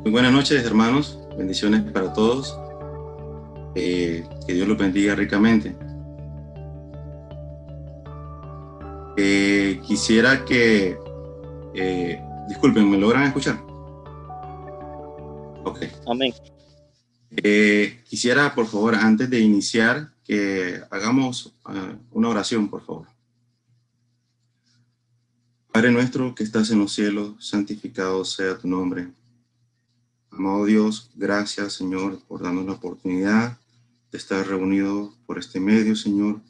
Muy buenas noches, hermanos. Bendiciones para todos. Que Dios los bendiga ricamente. Quisiera que... disculpen, ¿me logran escuchar? Ok. Amén. Quisiera, por favor, antes de iniciar, que hagamos una oración, por favor. Padre nuestro que estás en los cielos, santificado sea tu nombre. Amado Dios, gracias, Señor, por darnos la oportunidad de estar reunidos por este medio, Señor,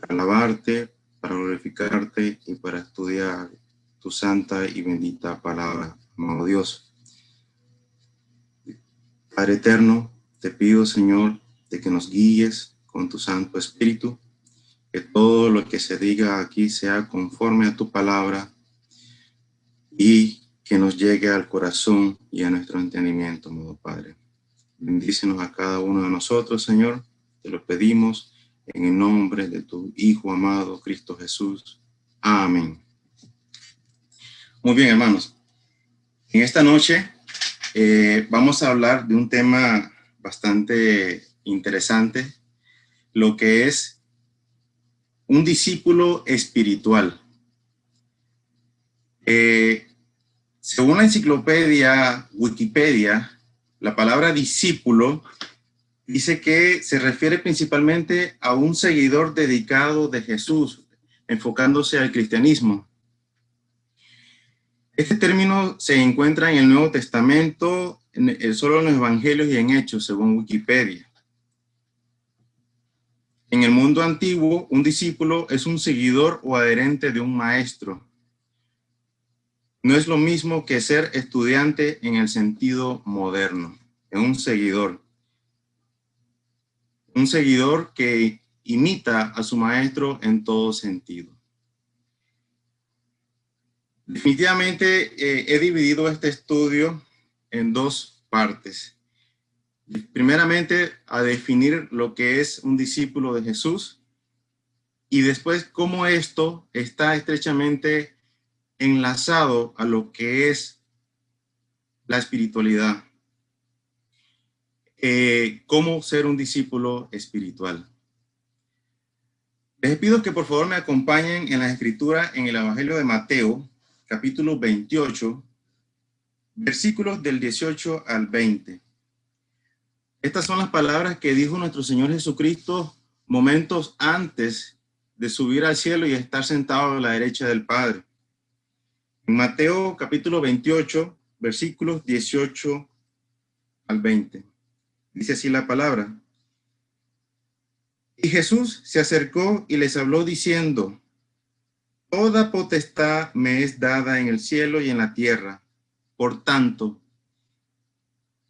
para alabarte, para glorificarte y para estudiar tu santa y bendita palabra, amado Dios. Padre eterno, te pido, Señor, de que nos guíes con tu Santo Espíritu, que todo lo que se diga aquí sea conforme a tu palabra y que nos llegue al corazón y a nuestro entendimiento, amado Padre. Bendícenos a cada uno de nosotros, Señor, te lo pedimos en el nombre de tu Hijo amado, Cristo Jesús. Amén. Muy bien, hermanos. En esta noche vamos a hablar de un tema bastante interesante, lo que es un discípulo espiritual. Según la enciclopedia Wikipedia, la palabra discípulo dice que se refiere principalmente a un seguidor dedicado de Jesús, enfocándose al cristianismo. Este término se encuentra en el Nuevo Testamento, solo en los Evangelios y en Hechos, según Wikipedia. En el mundo antiguo, un discípulo es un seguidor o adherente de un maestro. No es lo mismo que ser estudiante en el sentido moderno. Es un seguidor. Un seguidor que imita a su maestro en todo sentido. Definitivamente he dividido este estudio en dos partes. Primeramente, a definir lo que es un discípulo de Jesús y después cómo esto está estrechamente enlazado a lo que es la espiritualidad. Cómo ser un discípulo espiritual. Les pido que por favor me acompañen en la escritura en el Evangelio de Mateo, capítulo 28, versículos del 18 al 20. Estas son las palabras que dijo nuestro Señor Jesucristo momentos antes de subir al cielo y estar sentado a la derecha del Padre. En Mateo capítulo 28, versículos 18 al 20. Dice así la palabra. Y Jesús se acercó y les habló diciendo, toda potestad me es dada en el cielo y en la tierra. Por tanto,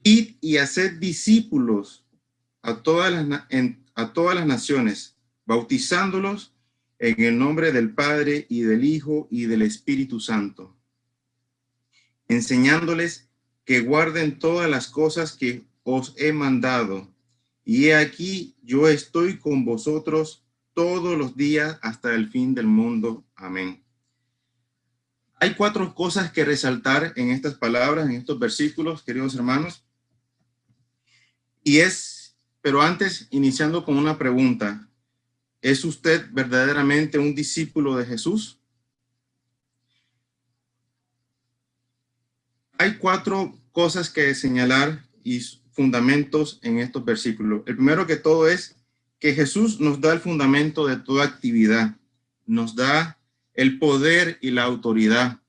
id y haced discípulos a todas las naciones, bautizándolos en el nombre del Padre y del Hijo y del Espíritu Santo, enseñándoles que guarden todas las cosas que os he mandado. Y he aquí, yo estoy con vosotros todos los días hasta el fin del mundo. Amén. Hay cuatro cosas que resaltar en estas palabras, en estos versículos, queridos hermanos. Pero antes, iniciando con una pregunta. ¿Es usted verdaderamente un discípulo de Jesús? Hay cuatro cosas que señalar y fundamentos en estos versículos. El primero que todo es que Jesús nos da el fundamento de toda actividad. Nos da el poder y la autoridad.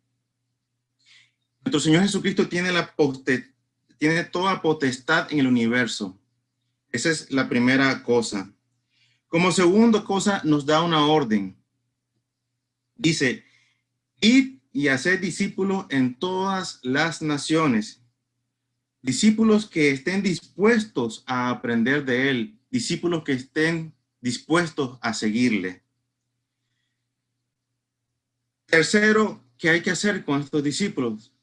Nuestro Señor Jesucristo tiene toda potestad en el universo. Esa es la primera cosa. Como segunda cosa, nos da una orden. Dice, id y hacer discípulos en todas las naciones. Discípulos que estén dispuestos a aprender de él. Discípulos que estén dispuestos a seguirle. Tercero, ¿qué hay que hacer con estos discípulos?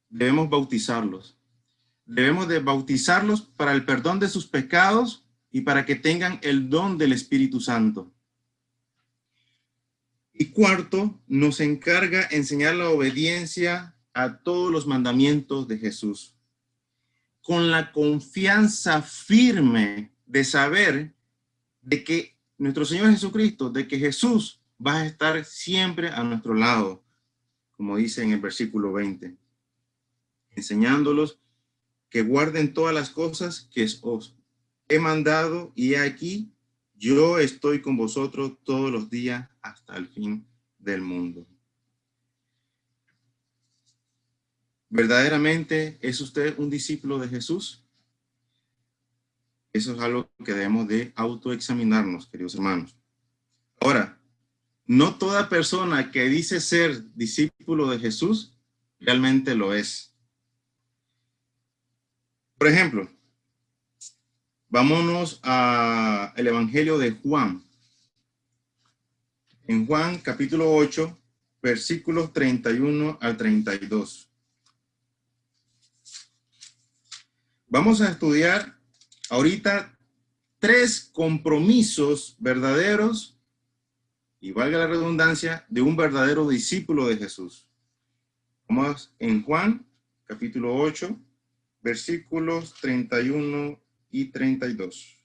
Debemos bautizarlos. Debemos de bautizarlos para el perdón de sus pecados y para que tengan el don del Espíritu Santo. Y cuarto, nos encarga enseñar la obediencia a todos los mandamientos de Jesús, con la confianza firme de saber de que nuestro Señor Jesucristo, de que Jesús va a estar siempre a nuestro lado, como dice en el versículo 20, enseñándolos que guarden todas las cosas que os he mandado, y aquí yo estoy con vosotros todos los días hasta el fin del mundo. ¿Verdaderamente es usted un discípulo de Jesús? Eso es algo que debemos de autoexaminarnos, queridos hermanos. Ahora, no toda persona que dice ser discípulo de Jesús realmente lo es. Por ejemplo, vámonos al Evangelio de Juan. En Juan capítulo 8, versículos 31 al 32. Vamos a estudiar ahorita 3 compromisos verdaderos, y valga la redundancia, de un verdadero discípulo de Jesús. Vamos en Juan capítulo 8, versículos 31 y 32.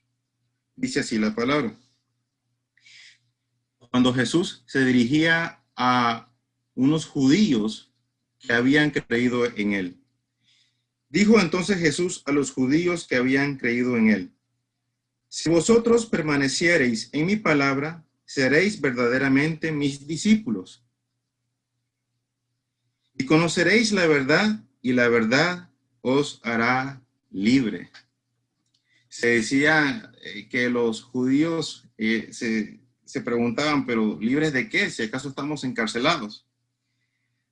Dice así la palabra. Cuando Jesús se dirigía a unos judíos que habían creído en él. Dijo entonces Jesús a los judíos que habían creído en él: si vosotros permaneciereis en mi palabra, seréis verdaderamente mis discípulos. Y conoceréis la verdad, y la verdad os hará libre. Se decía que los judíos se preguntaban, pero ¿libres de qué? Si acaso estamos encarcelados.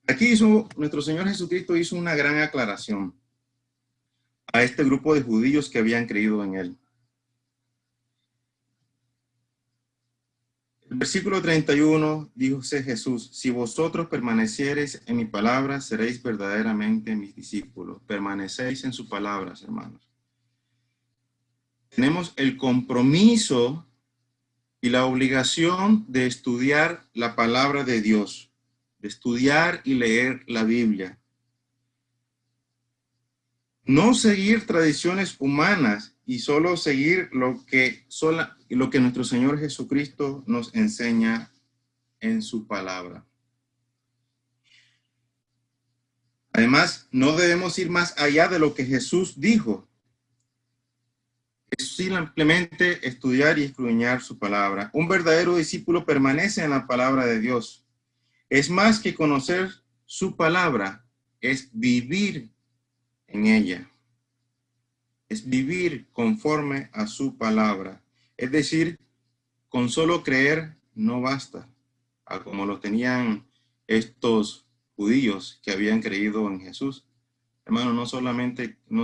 Aquí nuestro Señor Jesucristo hizo una gran aclaración a este grupo de judíos que habían creído en él. El versículo 31 dijo Jesús: si vosotros permaneciereis en mi palabra, seréis verdaderamente mis discípulos. Permanecéis en sus palabras, hermanos. Tenemos el compromiso y la obligación de estudiar la palabra de Dios, de estudiar y leer la Biblia. No seguir tradiciones humanas y solo seguir lo que nuestro Señor Jesucristo nos enseña en su palabra. Además, no debemos ir más allá de lo que Jesús dijo. Es simplemente estudiar y escudriñar su palabra. Un verdadero discípulo permanece en la palabra de Dios. Es más que conocer su palabra, es vivir en ella. Es vivir conforme a su palabra. Es decir, con solo creer no basta, como lo tenían estos judíos que habían creído en Jesús. Hermano, no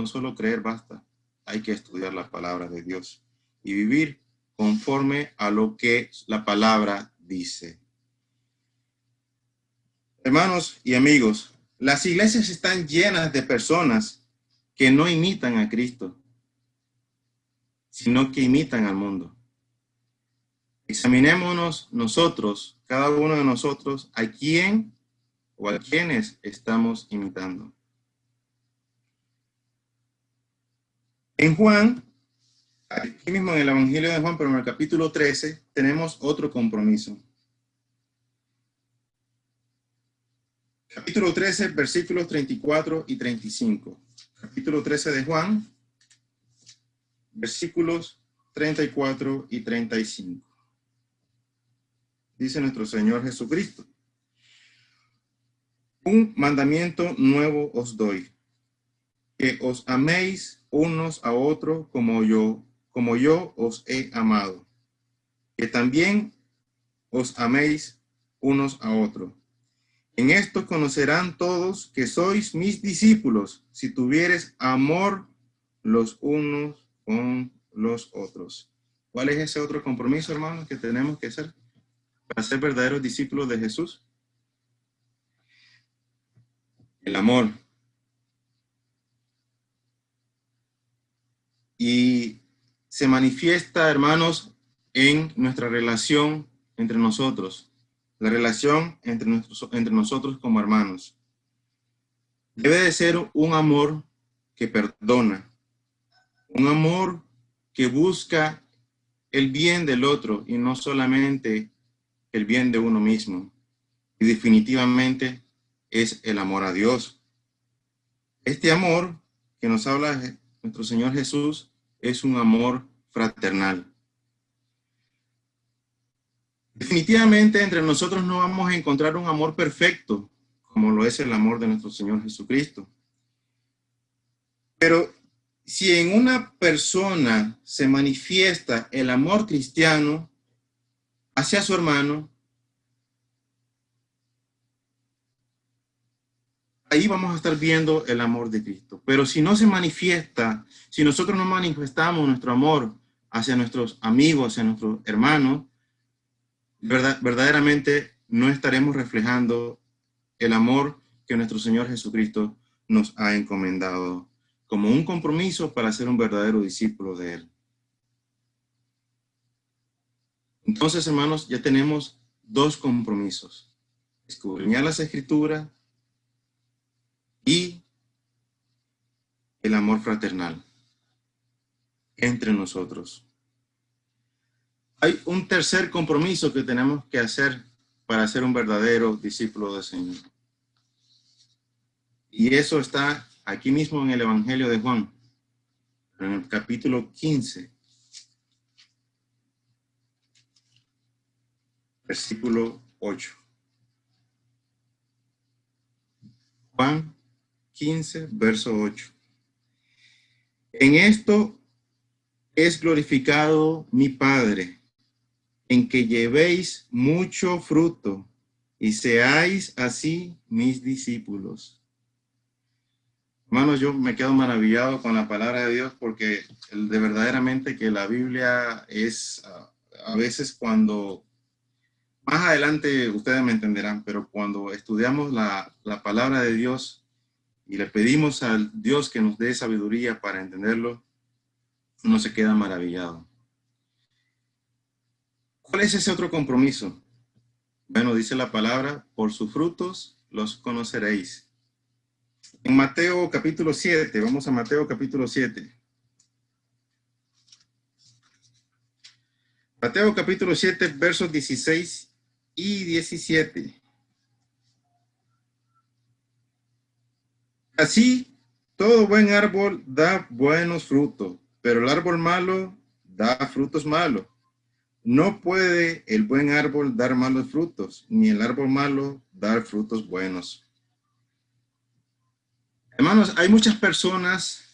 solo creer basta, hay que estudiar la palabra de Dios y vivir conforme a lo que la palabra dice. Hermanos y amigos, las iglesias están llenas de personas que no imitan a Cristo, sino que imitan al mundo. Examinémonos nosotros, cada uno de nosotros, a quién o a quiénes estamos imitando. En Juan, aquí mismo en el Evangelio de Juan, pero en el capítulo 13, tenemos otro compromiso. Capítulo 13, versículos 34 y 35. Capítulo 13 de Juan, versículos 34 y 35. Dice nuestro Señor Jesucristo: un mandamiento nuevo os doy, que os améis unos a otros como yo os he amado, que también os améis unos a otros. En esto conocerán todos que sois mis discípulos, si tuviereis amor los unos con los otros. ¿Cuál es ese otro compromiso, hermanos, que tenemos que hacer para ser verdaderos discípulos de Jesús? El amor. Y se manifiesta, hermanos, en nuestra relación entre nosotros, la relación entre nosotros como hermanos. Debe de ser un amor que perdona, un amor que busca el bien del otro y no solamente el bien de uno mismo. Y definitivamente es el amor a Dios. Este amor que nos habla nuestro Señor Jesús es un amor fraternal. Definitivamente entre nosotros no vamos a encontrar un amor perfecto como lo es el amor de nuestro Señor Jesucristo. Pero si en una persona se manifiesta el amor cristiano hacia su hermano, ahí vamos a estar viendo el amor de Cristo. Pero si no se manifiesta, si nosotros no manifestamos nuestro amor hacia nuestros amigos, hacia nuestros hermanos, verdaderamente no estaremos reflejando el amor que nuestro Señor Jesucristo nos ha encomendado como un compromiso para ser un verdadero discípulo de Él. Entonces, hermanos, ya tenemos dos compromisos: escudriñar las Escrituras y el amor fraternal entre nosotros. Hay un tercer compromiso que tenemos que hacer para ser un verdadero discípulo del Señor. Y eso está aquí mismo en el Evangelio de Juan, en el capítulo 15, versículo 8. Juan 15, verso 8. En esto es glorificado mi Padre, en que llevéis mucho fruto y seáis así mis discípulos. Hermanos, yo me quedo maravillado con la palabra de Dios porque de verdaderamente que la Biblia es, a veces cuando, más adelante ustedes me entenderán, pero cuando estudiamos la palabra de Dios y le pedimos al Dios que nos dé sabiduría para entenderlo, uno se queda maravillado. ¿Cuál es ese otro compromiso? Bueno, dice la palabra, por sus frutos los conoceréis. En Mateo capítulo 7, vamos a Mateo capítulo 7. Mateo capítulo 7, versos 16 y 17. Así, todo buen árbol da buenos frutos, pero el árbol malo da frutos malos. No puede el buen árbol dar malos frutos, ni el árbol malo dar frutos buenos. Hermanos, hay muchas personas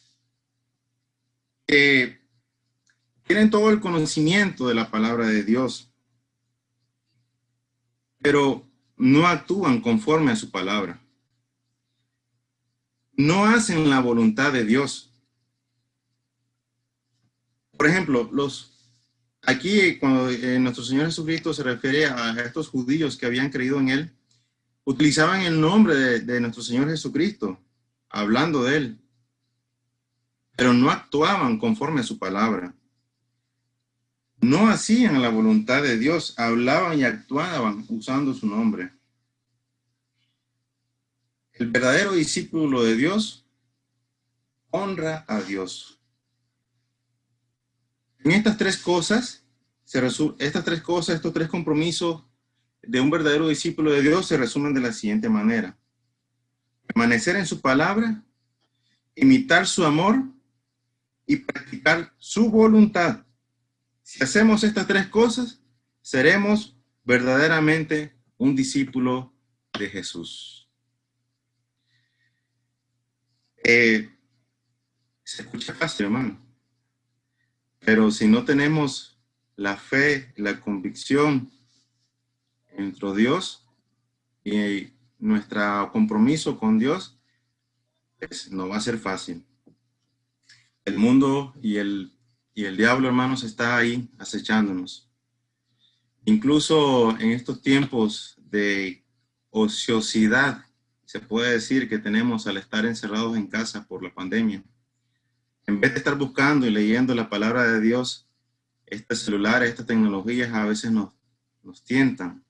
que tienen todo el conocimiento de la palabra de Dios, pero no actúan conforme a su palabra. No hacen la voluntad de Dios. Por ejemplo, aquí cuando nuestro Señor Jesucristo se refiere a estos judíos que habían creído en Él, utilizaban el nombre de nuestro Señor Jesucristo, hablando de Él, pero no actuaban conforme a su palabra. No hacían la voluntad de Dios, hablaban y actuaban usando su nombre. El verdadero discípulo de Dios honra a Dios. En estas tres cosas, estos tres compromisos de un verdadero discípulo de Dios se resumen de la siguiente manera: permanecer en su palabra, imitar su amor y practicar su voluntad. Si hacemos estas tres cosas, seremos verdaderamente un discípulo de Jesús. Se escucha fácil, hermano, pero si no tenemos la fe, la convicción en nuestro Dios y nuestro compromiso con Dios, pues no va a ser fácil. El mundo y el diablo, hermanos, está ahí acechándonos. Incluso en estos tiempos de ociosidad, se puede decir que tenemos al estar encerrados en casa por la pandemia, en vez de estar buscando y leyendo la palabra de Dios, estos celulares, estas tecnologías a veces nos tientan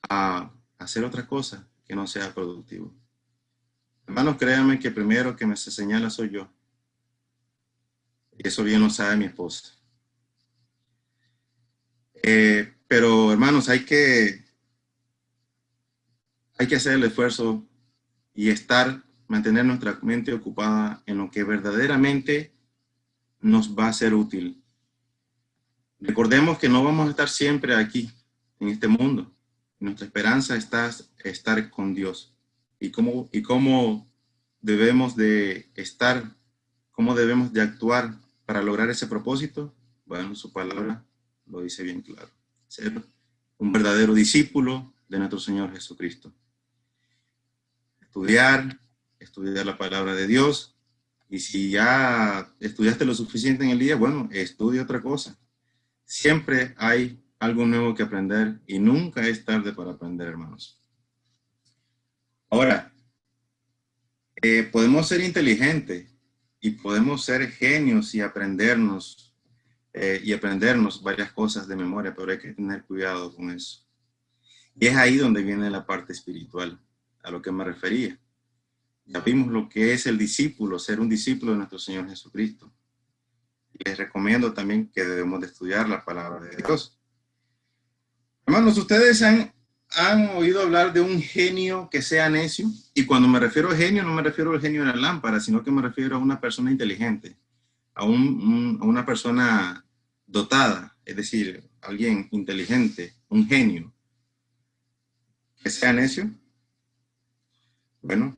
a hacer otra cosa que no sea productivo. Hermanos, créanme que primero que me se señala soy yo. Y eso bien lo sabe mi esposa. Pero hermanos, hay que hacer el esfuerzo y mantener nuestra mente ocupada en lo que verdaderamente nos va a ser útil. Recordemos que no vamos a estar siempre aquí, en este mundo. Nuestra esperanza está estar con Dios. ¿Y cómo debemos de estar? ¿Cómo debemos de actuar para lograr ese propósito? Bueno, su palabra lo dice bien claro. Ser un verdadero discípulo de nuestro Señor Jesucristo. Estudiar la palabra de Dios. Y si ya estudiaste lo suficiente en el día, bueno, estudia otra cosa. Siempre hay algo nuevo que aprender y nunca es tarde para aprender, hermanos. Ahora, podemos ser inteligentes y podemos ser genios y aprendernos varias cosas de memoria, pero hay que tener cuidado con eso. Y es ahí donde viene la parte espiritual, a lo que me refería. Ya vimos lo que es el discípulo, ser un discípulo de nuestro Señor Jesucristo. Y les recomiendo también que debemos de estudiar la palabra de Dios. Hermanos, ustedes han oído hablar de un genio que sea necio. Y cuando me refiero a genio, no me refiero al genio de la lámpara, sino que me refiero a una persona inteligente, a una persona dotada, es decir, alguien inteligente, un genio. ¿Que sea necio? Bueno,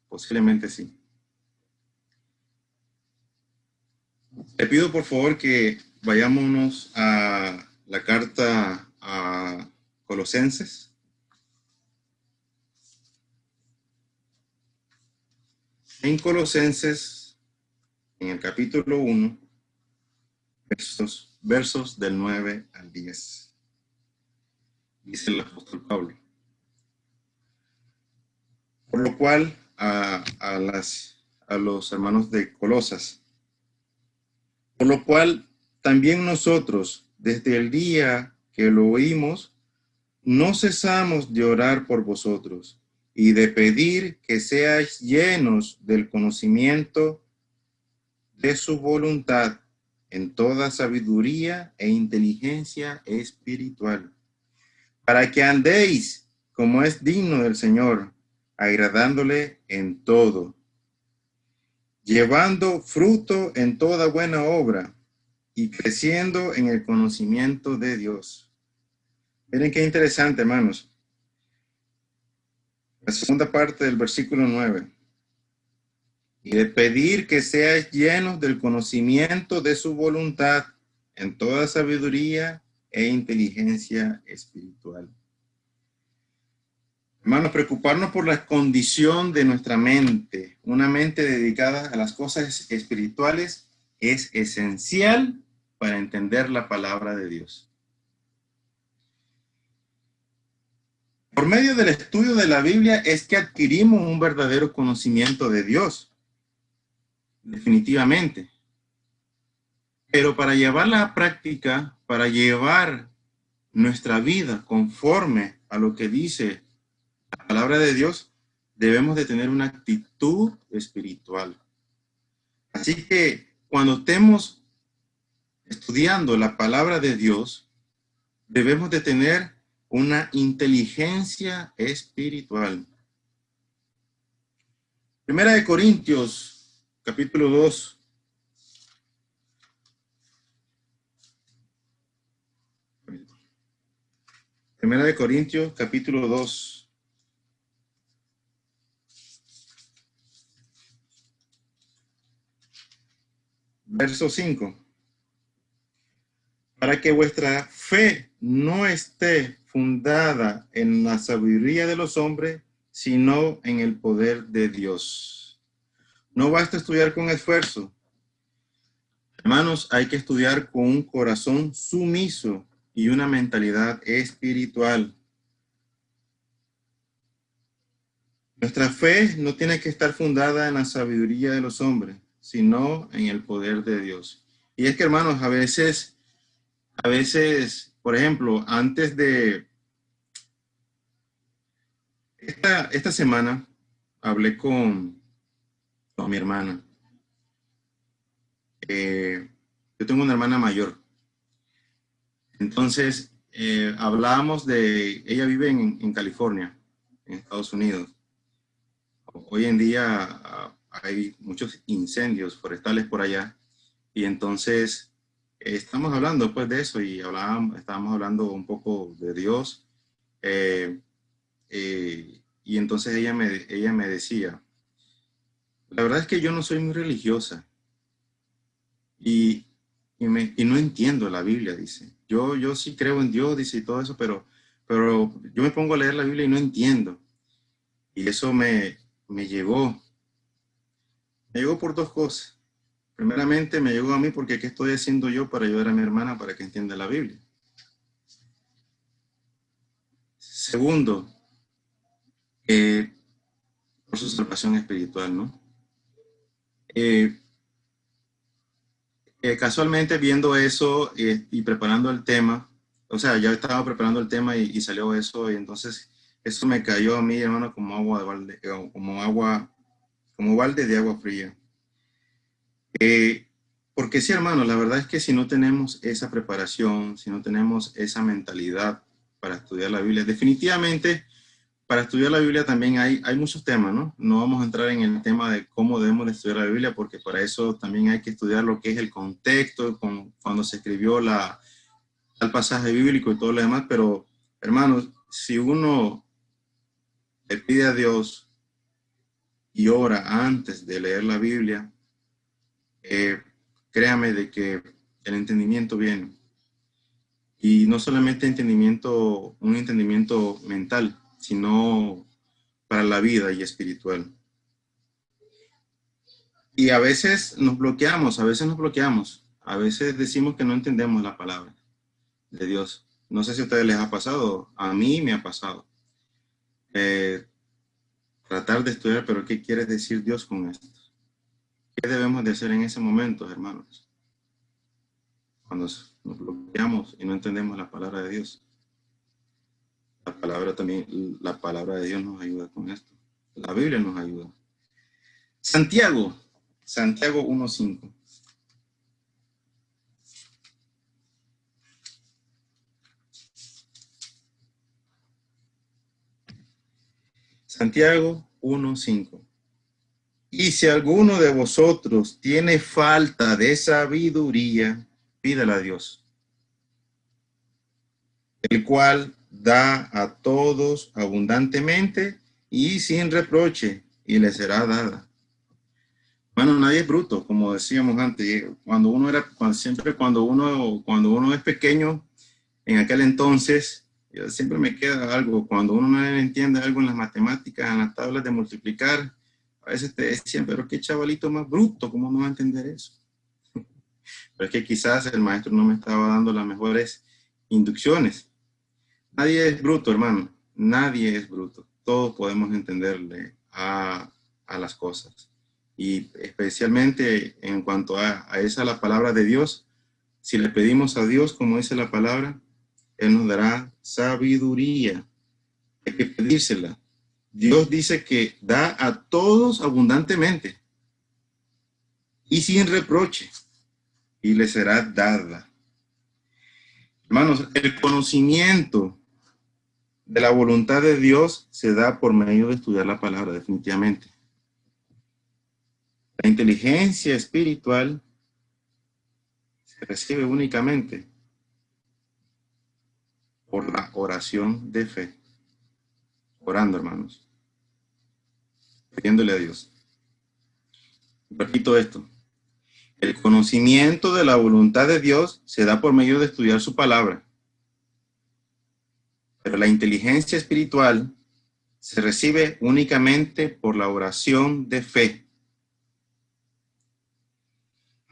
posiblemente sí. Le pido por favor que vayámonos a la carta a Colosenses. En Colosenses, en el capítulo 1, versos del 9 al 10. Dice el apóstol Pablo. Por lo cual, a los hermanos de Colosas, por lo cual también nosotros, desde el día que lo oímos, no cesamos de orar por vosotros y de pedir que seáis llenos del conocimiento de su voluntad en toda sabiduría e inteligencia espiritual, para que andéis como es digno del Señor, agradándole en todo, llevando fruto en toda buena obra y creciendo en el conocimiento de Dios. Miren qué interesante, hermanos. La segunda parte del versículo 9. Y de pedir que seáis llenos del conocimiento de su voluntad en toda sabiduría e inteligencia espiritual. Hermanos, preocuparnos por la condición de nuestra mente, una mente dedicada a las cosas espirituales, es esencial para entender la palabra de Dios. Por medio del estudio de la Biblia es que adquirimos un verdadero conocimiento de Dios, definitivamente. Pero para llevarla a práctica, para llevar nuestra vida conforme a lo que dice la palabra de Dios, debemos de tener una actitud espiritual. Así que cuando estemos estudiando la palabra de Dios, debemos de tener una inteligencia espiritual. Primera de Corintios, capítulo 2. Primera de Corintios, capítulo 2. Verso 5. Para que vuestra fe no esté fundada en la sabiduría de los hombres, sino en el poder de Dios. No basta estudiar con esfuerzo. Hermanos, hay que estudiar con un corazón sumiso y una mentalidad espiritual. Nuestra fe no tiene que estar fundada en la sabiduría de los hombres, sino en el poder de Dios. Y es que, hermanos, a veces, por ejemplo, antes de Esta semana hablé con mi hermana. Yo tengo una hermana mayor. Entonces, hablábamos ella vive en California, en Estados Unidos. Hoy en día hay muchos incendios forestales por allá. Y entonces, estamos hablando pues de eso y estábamos hablando un poco de Dios. Eh, y entonces ella me decía, la verdad es que yo no soy muy religiosa y, y no entiendo la Biblia, dice. Yo sí creo en Dios, dice, y todo eso, pero yo me pongo a leer la Biblia y no entiendo. Y eso me llegó. Me llegó por dos cosas. Primeramente, me llegó a mí porque ¿qué estoy haciendo yo para ayudar a mi hermana para que entienda la Biblia? Segundo, por su salvación espiritual, ¿no? Eh, casualmente viendo eso y preparando el tema, o sea, ya estaba preparando el tema y salió eso, y entonces eso me cayó a mí, hermano, como agua de balde, como balde de agua fría. Porque sí, hermano, la verdad es que si no tenemos esa preparación, si no tenemos esa mentalidad para estudiar la Biblia, definitivamente para estudiar la Biblia también hay muchos temas, ¿no? No vamos a entrar en el tema de cómo debemos de estudiar la Biblia, porque para eso también hay que estudiar lo que es el contexto, cuando se escribió el pasaje bíblico y todo lo demás, pero hermanos, si uno le pide a Dios y ora antes de leer la Biblia, eh, créame de que el entendimiento viene. Y no solamente un entendimiento mental, sino para la vida y espiritual. Y a veces decimos que no entendemos la palabra de Dios. No sé si a ustedes les ha pasado, a mí me ha pasado. Eh, Tratar de estudiar, pero ¿qué quiere decir Dios con esto? ¿Qué debemos de hacer en ese momento, hermanos? Cuando nos bloqueamos y no entendemos la palabra de Dios. La palabra de Dios nos ayuda con esto. La Biblia nos ayuda. Santiago 1:5. Santiago 1:5. Y si alguno de vosotros tiene falta de sabiduría, pídala a Dios, el cual da a todos abundantemente y sin reproche, y le será dada. Bueno, nadie es bruto, como decíamos antes. Cuando uno es pequeño, en aquel entonces, siempre me queda algo, cuando uno no entiende algo en las matemáticas, en las tablas de multiplicar, a veces te decían, pero qué chavalito más bruto, ¿cómo no va a entender eso? Pero es que quizás el maestro no me estaba dando las mejores inducciones. Nadie es bruto, hermano, nadie es bruto. Todos podemos entenderle a las cosas. Y especialmente en cuanto a esa la palabra de Dios, si le pedimos a Dios, como dice la palabra, Él nos dará sabiduría. Hay que pedírsela. Dios dice que da a todos abundantemente y sin reproche, y le será dada. Hermanos, el conocimiento de la voluntad de Dios se da por medio de estudiar la palabra, definitivamente. La inteligencia espiritual se recibe únicamente por la oración de fe. Orando, hermanos. Pidiéndole a Dios. Repito esto. El conocimiento de la voluntad de Dios se da por medio de estudiar su palabra. Pero la inteligencia espiritual se recibe únicamente por la oración de fe.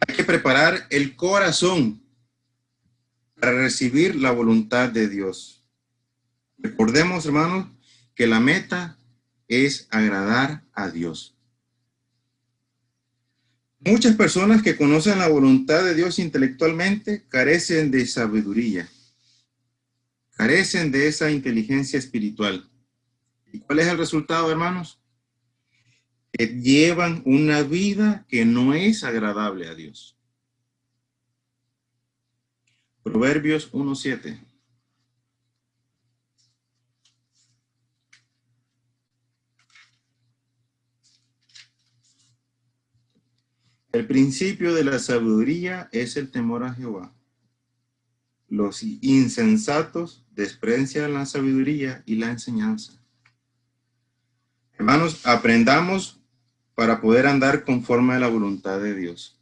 Hay que preparar el corazón para recibir la voluntad de Dios. Recordemos, hermanos, que la meta es agradar a Dios. Muchas personas que conocen la voluntad de Dios intelectualmente carecen de sabiduría, carecen de esa inteligencia espiritual. ¿Y cuál es el resultado, hermanos? Que llevan una vida que no es agradable a Dios. Proverbios 1:7. El principio de la sabiduría es el temor a Jehová. Los insensatos desprecian la sabiduría y la enseñanza. Hermanos, aprendamos para poder andar conforme a la voluntad de Dios.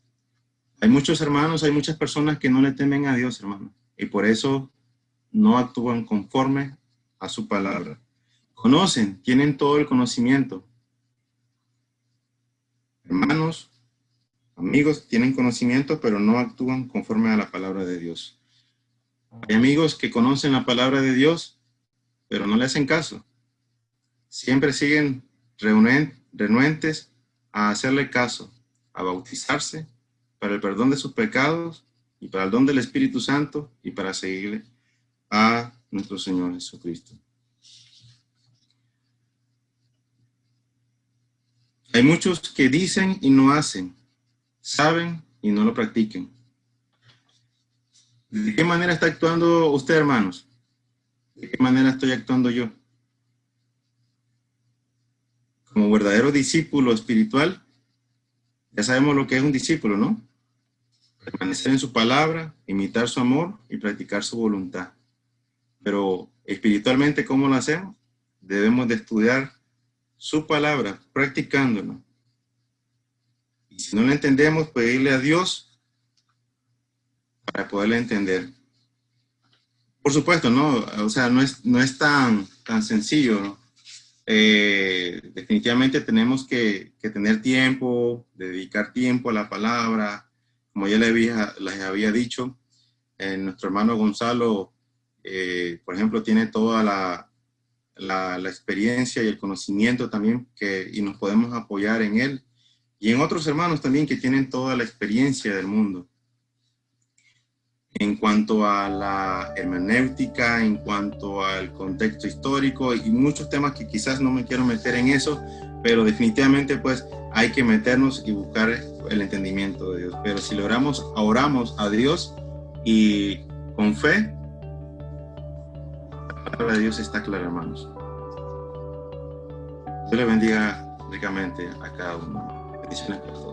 Hay muchos hermanos, hay muchas personas que no le temen a Dios, hermanos, y por eso no actúan conforme a su palabra. Conocen, tienen todo el conocimiento. Hermanos, amigos, tienen conocimiento, pero no actúan conforme a la palabra de Dios. Hay amigos que conocen la palabra de Dios, pero no le hacen caso. Siempre siguen renuentes a hacerle caso, a bautizarse para el perdón de sus pecados y para el don del Espíritu Santo y para seguirle a nuestro Señor Jesucristo. Hay muchos que dicen y no hacen, saben y no lo practican. ¿De qué manera está actuando usted, hermanos? ¿De qué manera estoy actuando yo? Como verdadero discípulo espiritual, ya sabemos lo que es un discípulo, ¿no? Permanecer en su palabra, imitar su amor y practicar su voluntad. Pero espiritualmente, ¿cómo lo hacemos? Debemos de estudiar su palabra, practicándola. Y si no la entendemos, pedirle a Dios para poderla entender. Por supuesto, ¿no? O sea, no es tan sencillo, ¿no? Definitivamente tenemos que tener tiempo, dedicar tiempo a la palabra. Como ya les había dicho, nuestro hermano Gonzalo, por ejemplo, tiene toda la experiencia y el conocimiento también y nos podemos apoyar en él. Y en otros hermanos también que tienen toda la experiencia del mundo. En cuanto a la hermenéutica, en cuanto al contexto histórico y muchos temas que quizás no me quiero meter en eso, pero definitivamente pues hay que meternos y buscar el entendimiento de Dios. Pero si oramos a Dios y con fe, la palabra de Dios está clara, hermanos. Dios le bendiga ricamente a cada uno. Bendiciones para todos.